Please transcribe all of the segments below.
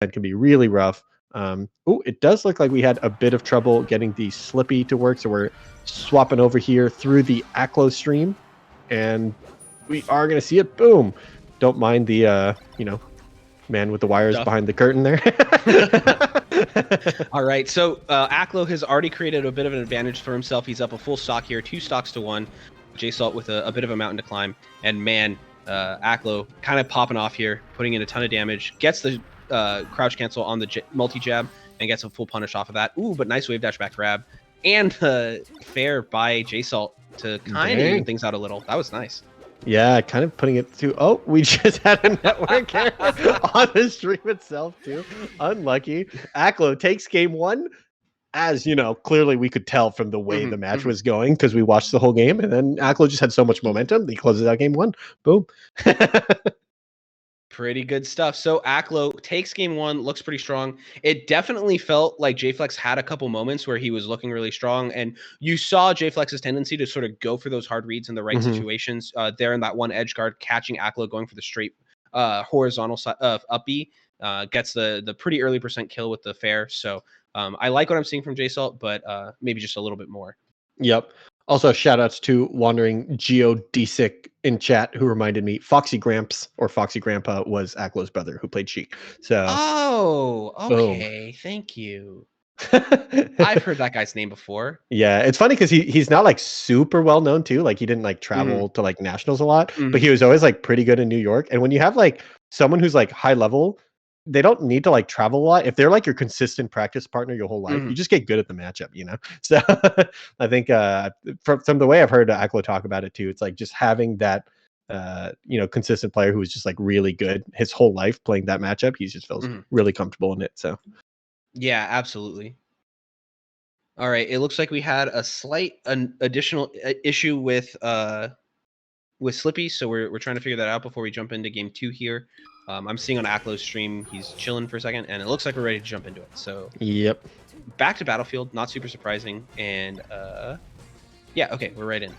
can be really rough. Oh, it does look like we had a bit of trouble getting the Slippy to work, so we're swapping over here through the Aklo stream, and we are going to see it. Boom. Don't mind the, man with the wires behind the curtain there. All right, so Aklo has already created a bit of an advantage for himself. He's up a full stock here, 2 stocks to 1. JSalt with a bit of a mountain to climb, and man, Aklo kind of popping off here, putting in a ton of damage, gets the crouch cancel on the multi-jab, and gets a full punish off of that. Ooh, but nice wave dash back grab, and fair by JSalt to kind of even things out a little. That was nice. Yeah, kind of putting it to... Oh, we just had a network error on the stream itself, too. Unlucky. Aklo takes game 1. As, clearly we could tell from the way the match was going because we watched the whole game. And then Aklo just had so much momentum. He closes out game 1. Boom. Pretty good stuff. So Aklo takes game 1, looks pretty strong. It definitely felt like JFlex had a couple moments where he was looking really strong, and you saw JFlex's tendency to sort of go for those hard reads in the right situations. There in that one edge guard, catching Aklo going for the straight horizontal up B, gets the pretty early % kill with the fair. So I like what I'm seeing from JSalt, but maybe just a little bit more. Yep. Also, shout outs to Wandering Geodesic in chat, who reminded me Foxy Gramps or Foxy Grandpa was Aklo's brother who played Sheik. So, okay. Thank you. I've heard that guy's name before. Yeah, it's funny because he's not like super well known too. Like he didn't like travel to like nationals a lot, but he was always like pretty good in New York. And when you have like someone who's like high level, they don't need to like travel a lot. If they're like your consistent practice partner your whole life, you just get good at the matchup, So I think from the way I've heard Aklo talk about it too, it's like just having that consistent player who is just like really good his whole life playing that matchup. He just feels really comfortable in it. So yeah, absolutely. All right, it looks like we had a slight additional issue with Slippy, so we're trying to figure that out before we jump into game 2 here. I'm seeing on Aklo's stream, he's chilling for a second, and it looks like we're ready to jump into it. So yep, back to Battlefield, not super surprising, and yeah, okay, we're right in.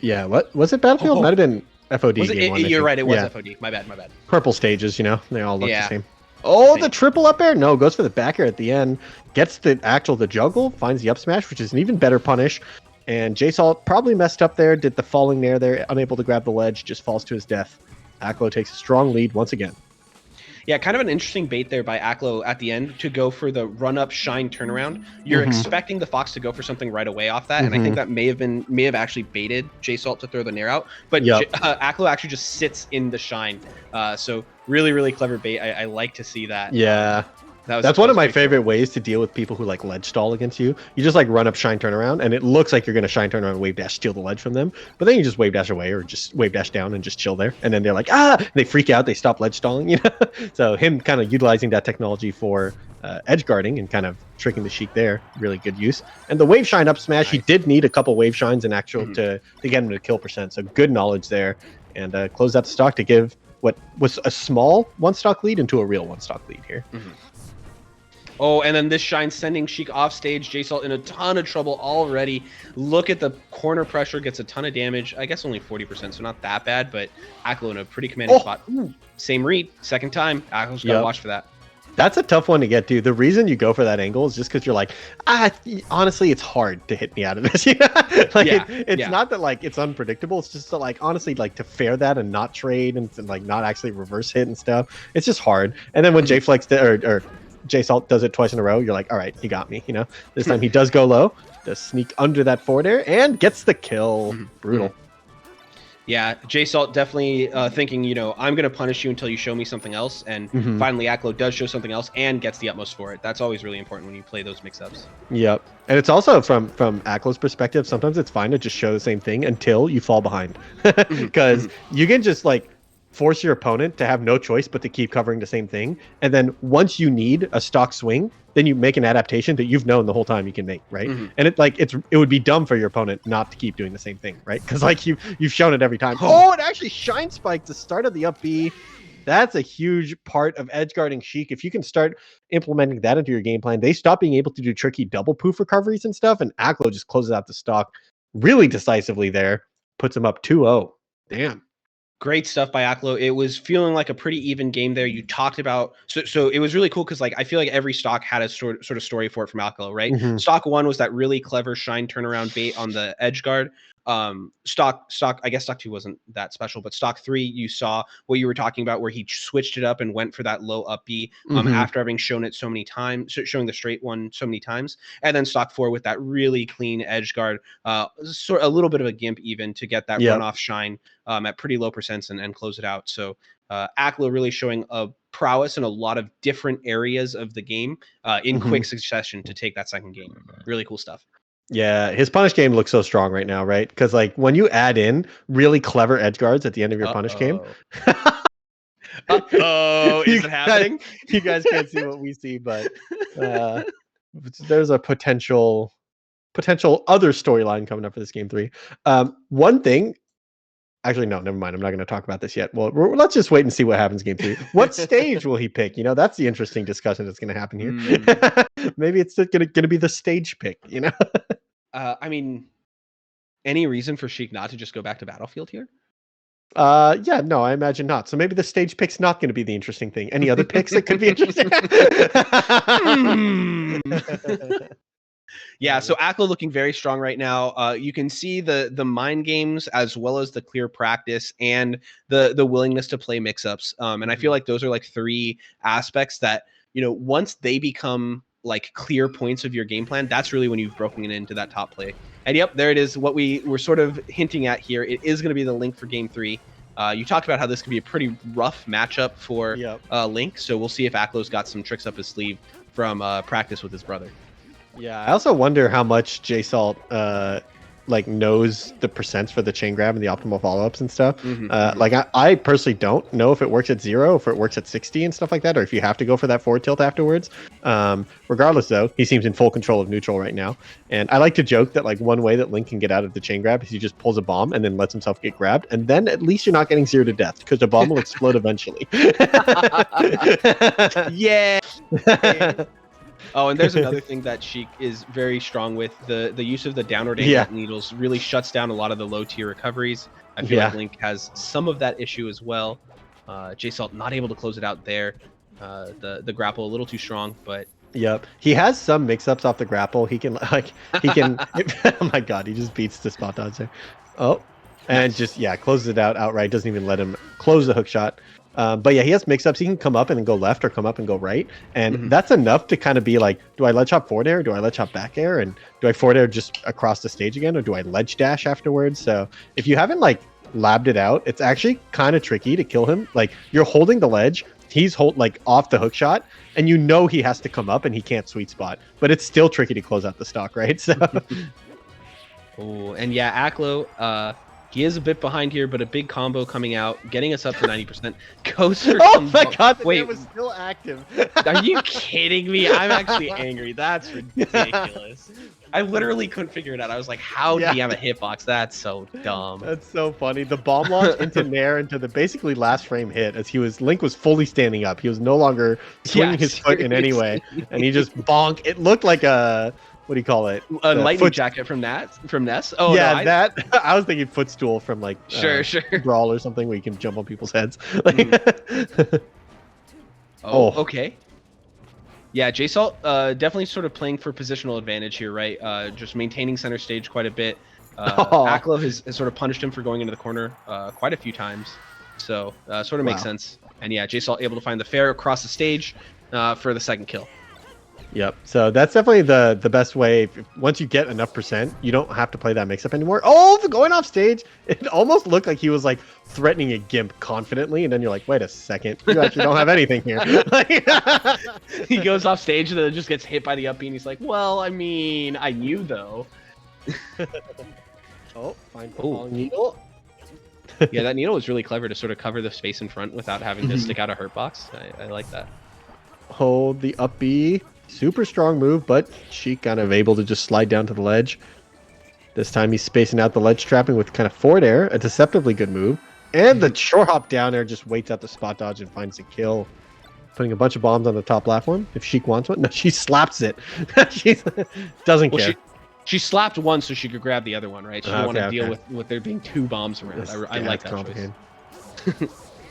Yeah, what was it? Battlefield might have been FOD. You're right, it was FOD. My bad. Purple stages, they all look the same. Oh, the triple up air! No, goes for the back air at the end. Gets the juggle, finds the up smash, which is an even better punish. And JSalt probably messed up there, did the falling nair there, unable to grab the ledge, just falls to his death. Aklo takes a strong lead once again. Yeah, kind of an interesting bait there by Aklo at the end to go for the run-up shine turnaround. You're expecting the Fox to go for something right away off that, and I think that may have actually baited JSalt to throw the nair out. But Aklo actually just sits in the shine. So really, really clever bait. I like to see that. Yeah. That's one of my favorite ways to deal with people who like ledge stall against you. You just like run up shine turnaround, and it looks like you're going to shine turnaround and wave dash steal the ledge from them. But then you just wave dash away or just wave dash down and just chill there. And then they're like, they freak out. They stop ledge stalling. So him kind of utilizing that technology for edge guarding and kind of tricking the Sheik there. Really good use. And the wave shine up smash, nice. He did need a couple wave shines in actual to get him to kill %. So good knowledge there. And close out the stock to give what was a small one stock lead into a real one stock lead here. Oh, and then this shine sending Sheik off stage. JSalt in a ton of trouble already. Look at the corner pressure, gets a ton of damage. I guess only 40%, so not that bad, but Aklo in a pretty commanding spot. Ooh, same read, second time. Aklo's got to watch for that. That's a tough one to get to. The reason you go for that angle is just because you're like, honestly, it's hard to hit me out of this. It's not that like it's unpredictable. It's just that, like, honestly, like to fair that and not trade and like not actually reverse hit and stuff. It's just hard. And then when JFlex or JSalt does it twice in a row, you're like, all right, he got me. This time he does go low, does sneak under that forward air, and gets the kill. Brutal. Yeah, JSalt definitely thinking, I'm going to punish you until you show me something else. And finally, Aklo does show something else and gets the utmost for it. That's always really important when you play those mix-ups. Yep. And it's also from Aklo's perspective, sometimes it's fine to just show the same thing until you fall behind. Because you can just like force your opponent to have no choice but to keep covering the same thing. And then once you need a stock swing, then you make an adaptation that you've known the whole time you can make, right? And it would be dumb for your opponent not to keep doing the same thing, right? Because like you've shown it every time. Oh, it actually shine spiked the start of the up B. That's a huge part of edge guarding Sheik. If you can start implementing that into your game plan, they stop being able to do tricky double poof recoveries and stuff, and Aklo just closes out the stock really decisively there, puts him up 2-0. Damn. Great stuff by Aklo. It was feeling like a pretty even game there. You talked about so it was really cool because like I feel like every stock had a sort of story for it from Aklo, right? Mhm. Stock 1 was that really clever shine turnaround bait on the edge guard. Stock I guess stock 2 wasn't that special, but stock 3 you saw what you were talking about where he switched it up and went for that low up B Mhm. after having shown it so many times, showing the straight one so many times, and then stock 4 with that really clean edge guard, sort of a little bit of a gimp even to get that Yep. runoff shine at pretty low percents and close it out. So Aklo really showing a prowess in a lot of different areas of the game in quick succession to take that second game. Really cool stuff. Yeah, his punish game looks so strong right now, right? Because like when you add in really clever edge guards at the end of your punish game. Uh-oh, is it happening? You guys can't see what we see, but there's a potential other storyline coming up for this game 3. One thing, actually, no, never mind. I'm not going to talk about this yet. Well, let's just wait and see what happens game 3. What stage will he pick? You know, that's the interesting discussion that's going to happen here. Maybe it's going to be the stage pick. You know. I mean, any reason for Sheik not to just go back to Battlefield here? Yeah, no, I imagine not. So maybe the stage pick's not going to be the interesting thing. Any other picks that could be interesting? Yeah, so Aklo looking very strong right now. You can see the mind games as well as the clear practice and the willingness to play mix-ups. And I feel like those are like 3 aspects that, you know, once they become like clear points of your game plan, that's really when you've broken it into that top play. And yep, there it is. What we were sort of hinting at here. It is going to be the Link for game 3. You talked about how this could be a pretty rough matchup for Link. So we'll see if Aklo's got some tricks up his sleeve from practice with his brother. Yeah, I also wonder how much JSalt like knows the percents for the chain grab and the optimal follow-ups and stuff. Like I personally don't know if it works at 0, if it works at 60 and stuff like that, or if you have to go for that forward tilt afterwards. Regardless though, he seems in full control of neutral right now. And I like to joke that like one way that Link can get out of the chain grab is he just pulls a bomb and then lets himself get grabbed. And then at least you're not getting 0 to death because the bomb will explode eventually. Yeah. Oh, and there's another thing that Sheik is very strong with. The use of the downward angle needles really shuts down a lot of the low tier recoveries. I feel like Link has some of that issue as well. JSalt not able to close it out there. The grapple a little too strong, but yep, he has some mix-ups off the grapple. He can oh my god, he just beats the spot dodge there. Oh, and just closes it out outright. Doesn't even let him close the hook shot. But yeah, he has mix-ups. He can come up and then go left or come up and go right. And that's enough to kind of be like, do I ledge hop forward air? Do I ledge hop back air? And do I forward air just across the stage again? Or do I ledge dash afterwards? So if you haven't like labbed it out, it's actually kind of tricky to kill him. Like you're holding the ledge. He's like off the hook shot. And you know he has to come up and he can't sweet spot. But it's still tricky to close out the stock, right? So. Oh, and yeah, Aklo, he is a bit behind here, but a big combo coming out, getting us up to 90%. Oh my god, wait, it was still active. Are you kidding me? I'm actually angry. That's ridiculous. I literally couldn't figure it out. I was like, how do you have a hitbox? That's so dumb. That's so funny. The bomb launch into Nair into the basically last frame hit as Link was fully standing up. He was no longer swinging his foot in any way. And he just bonk. It looked like a... What do you call it? A lightning jacket from Ness? Oh, yeah, no, I was thinking footstool from like sure. Brawl or something where you can jump on people's heads. Okay. Yeah, JSalt definitely sort of playing for positional advantage here, right? Just maintaining center stage quite a bit. Aklo has sort of punished him for going into the corner quite a few times. So sort of makes sense. And yeah, JSalt able to find the fair across the stage for the second kill. Yep. So that's definitely the best way. Once you get enough percent, you don't have to play that mix-up anymore. Oh, going off stage. It almost looked like he was like threatening a gimp confidently. And then you're like, wait a second. You actually don't have anything here. He goes off stage and then just gets hit by the up B. And he's like, well, I mean, I knew though. Fine. Needle. Yeah, that needle was really clever to sort of cover the space in front without having to stick out a hurt box. I like that. Hold the up B. Super strong move, but Sheik kind of able to just slide down to the ledge. This time he's spacing out the ledge trapping with kind of forward air, a deceptively good move. And the short hop down air just waits out the spot dodge and finds a kill. Putting a bunch of bombs on the top platform. If Sheik wants one. No, she slaps it. She doesn't care. She slapped one so she could grab the other one, right? She didn't want to deal with there being 2 bombs around. I like that choice.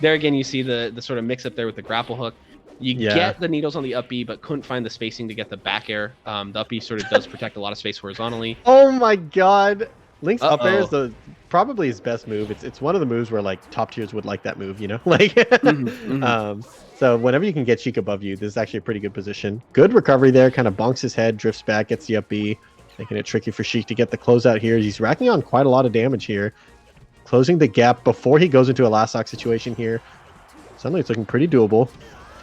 There again, you see the sort of mix up there with the grapple hook. You get the needles on the up B, but couldn't find the spacing to get the back air. The up B sort of does protect a lot of space horizontally. Oh my god. Link's up air is probably his best move. It's one of the moves where like top tiers would like that move, you know? Like so whenever you can get Sheik above you, this is actually a pretty good position. Good recovery there, kind of bonks his head, drifts back, gets the up B, making it tricky for Sheik to get the closeout here. He's racking on quite a lot of damage here. Closing the gap before he goes into a last stock situation here. Suddenly it's looking pretty doable.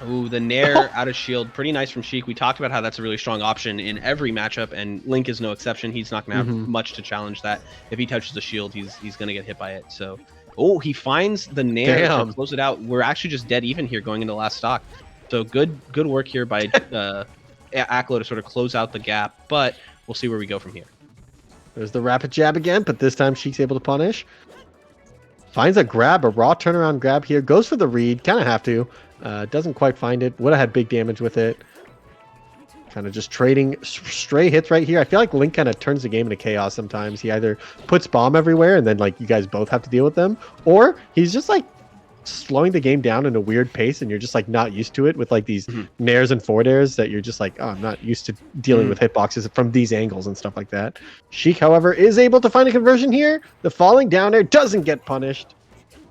Ooh, the Nair out of shield. Pretty nice from Sheik. We talked about how that's a really strong option in every matchup, and Link is no exception. He's not going to have much to challenge that. If he touches the shield, he's going to get hit by it. So, oh, he finds the Nair to close it out. We're actually just dead even here going into last stock. So good work here by Aklo to sort of close out the gap, but we'll see where we go from here. There's the rapid jab again, but this time Sheik's able to punish. Finds a grab, a raw turnaround grab here. Goes for the read, kind of have to. Doesn't quite find it. Would have had big damage with it. Kind of just trading stray hits right here. I feel like Link kind of turns the game into chaos sometimes. He either puts bomb everywhere and then like you guys both have to deal with them, or he's just like slowing the game down in a weird pace and you're just like not used to it with like these nairs and forward airs that you're just like, oh, I'm not used to dealing with hitboxes from these angles and stuff like that. Sheik, however, is able to find a conversion here. The falling down air doesn't get punished.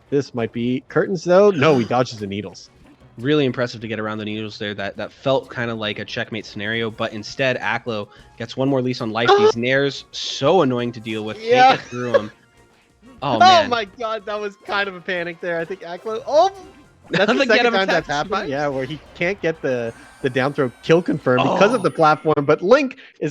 This might be curtains though. No, he dodges the needles. Really impressive to get around the needles there. That felt kind of like a checkmate scenario, but instead Aklo gets one more lease on life. These nairs so annoying to deal with. Can't get through them. Oh man! Oh my god, that was kind of a panic there. I think Aklo. Oh, that's the second time that's happened. Yeah, where he can't get the down throw kill confirmed because of the platform, but Link is